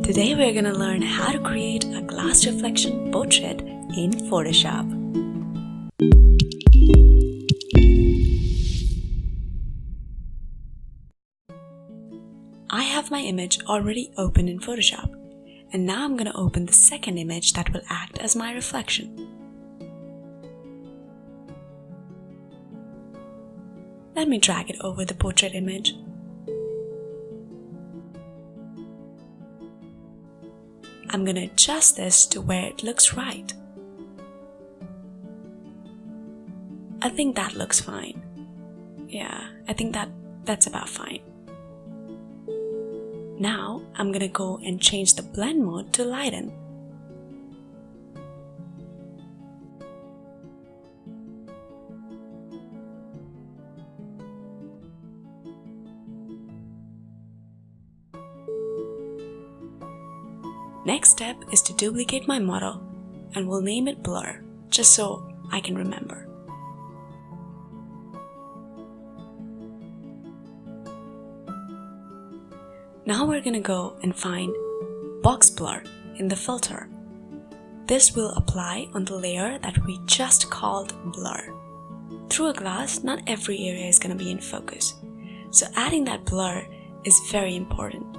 Today we're gonna learn how to create a glass reflection portrait in Photoshop. I have my image already open in Photoshop, and now I'm gonna open the second image that will act as my reflection. Let me drag it over the portrait image. I'm gonna adjust this to where it looks right. I think that looks fine. Yeah, I think that's about fine. Now I'm gonna go and change the blend mode to lighten. Next step is to duplicate my model, and we'll name it Blur, just so I can remember. Now we're gonna go and find Box Blur in the filter. This will apply on the layer that we just called Blur. Through a glass, not every area is gonna be in focus, so adding that blur is very important.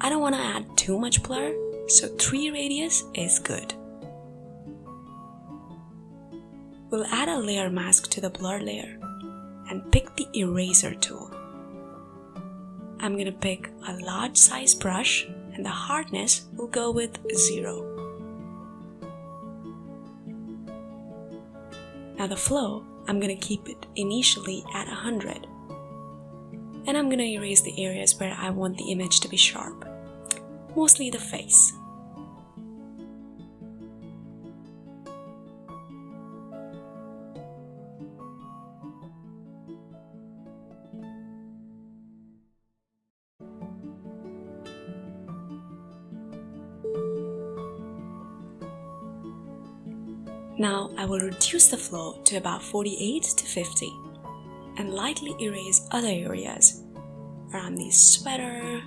I don't want to add too much blur, so 3 radius is good. We'll add a layer mask to the blur layer and pick the eraser tool. I'm gonna pick a large size brush and the hardness will go with 0. Now the flow, I'm gonna keep it initially at 100. And I'm gonna erase the areas where I want the image to be sharp. Mostly the face. Now I will reduce the flow to about 48 to 50 and lightly erase other areas around the sweater.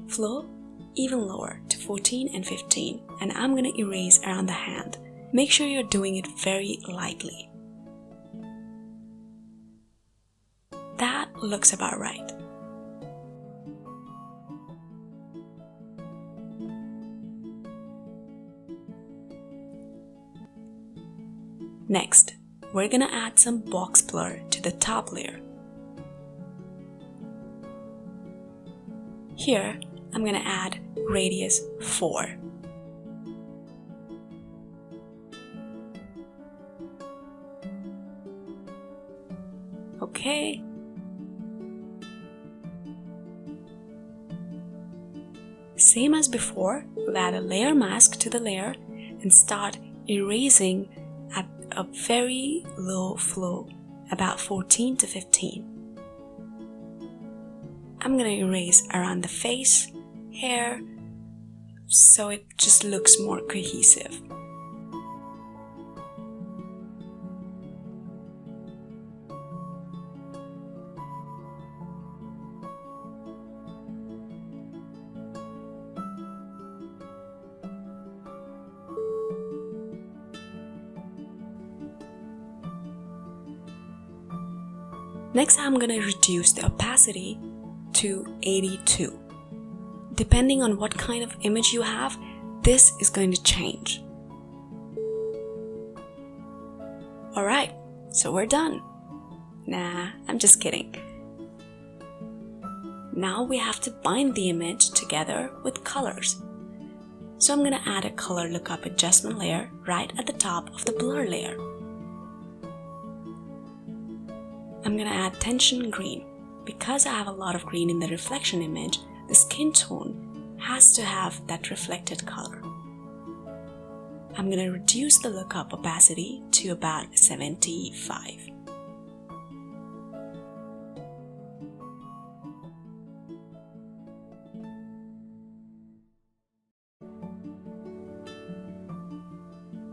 Flow even lower to 14 and 15, and I'm gonna erase around the hand. Make sure you're doing it very lightly. That looks about right. Next, we're gonna add some box blur to the top layer. Here, I'm gonna add radius 4. Okay. Same as before, we'll add a layer mask to the layer and start erasing at a very low flow, about 14 to 15. I'm gonna erase around the face, hair, so it just looks more cohesive. Next, I'm gonna reduce the opacity to 82. Depending on what kind of image you have, this is going to change. Alright, so we're done. Nah, I'm just kidding. Now we have to bind the image together with colors. So I'm gonna add a color lookup adjustment layer right at the top of the blur layer. I'm gonna add tension green. Because I have a lot of green in the reflection image, the skin tone has to have that reflected color. I'm gonna reduce the lookup opacity to about 75.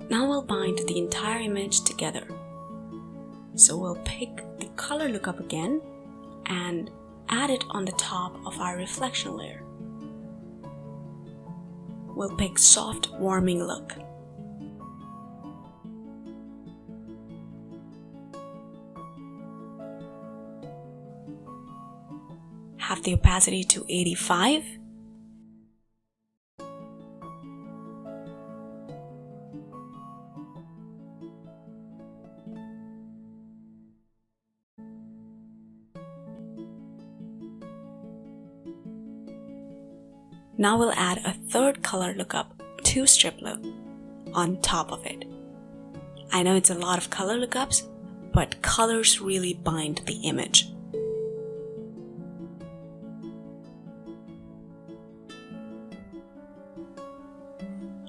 Now we'll bind the entire image together. So we'll pick the color lookup again and add it on the top of our reflection layer. We'll pick soft, warming look. Have the opacity to 85. Now we'll add a third color lookup, 2 strip look, on top of it. I know it's a lot of color lookups, but colors really bind the image.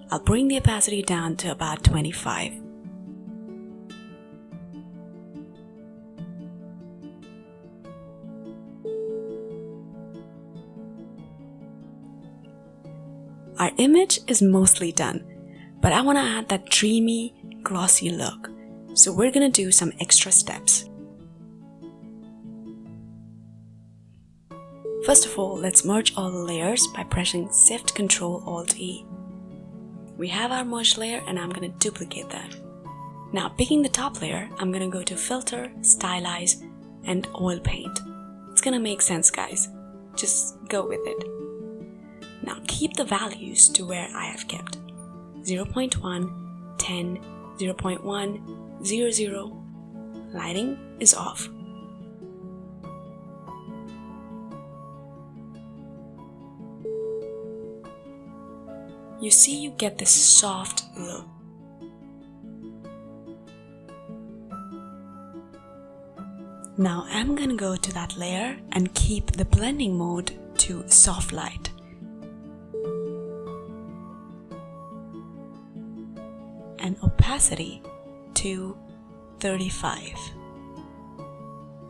I'll bring the opacity down to about 25. Our image is mostly done, but I want to add that dreamy, glossy look, so we're going to do some extra steps. First of all, let's merge all the layers by pressing Shift Ctrl Alt E. We have our merged layer and I'm going to duplicate that. Now picking the top layer, I'm going to go to Filter, Stylize, and Oil Paint. It's going to make sense, guys. Just go with it. Now keep the values to where I have kept. 0.1, 10, 0.1, 00. Lighting is off. You see, you get this soft look. Now I'm gonna go to that layer and keep the blending mode to soft light. And opacity to 35.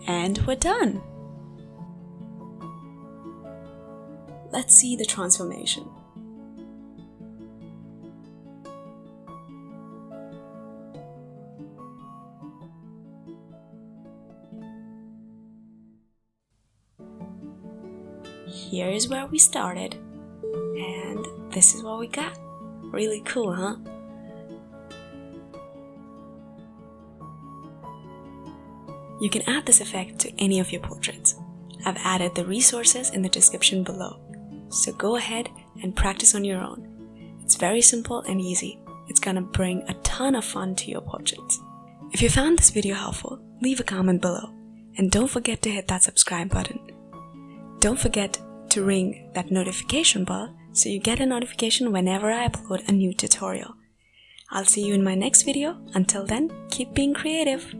And we're done. Let's see the transformation. Here is where we started, and this is what we got. Really cool, huh? You can add this effect to any of your portraits. I've added the resources in the description below, so go ahead and practice on your own. It's very simple and easy. It's gonna bring a ton of fun to your portraits. If you found this video helpful, leave a comment below, and don't forget to hit that subscribe button. Don't forget to ring that notification bell so you get a notification whenever I upload a new tutorial. I'll see you in my next video. Until then, keep being creative.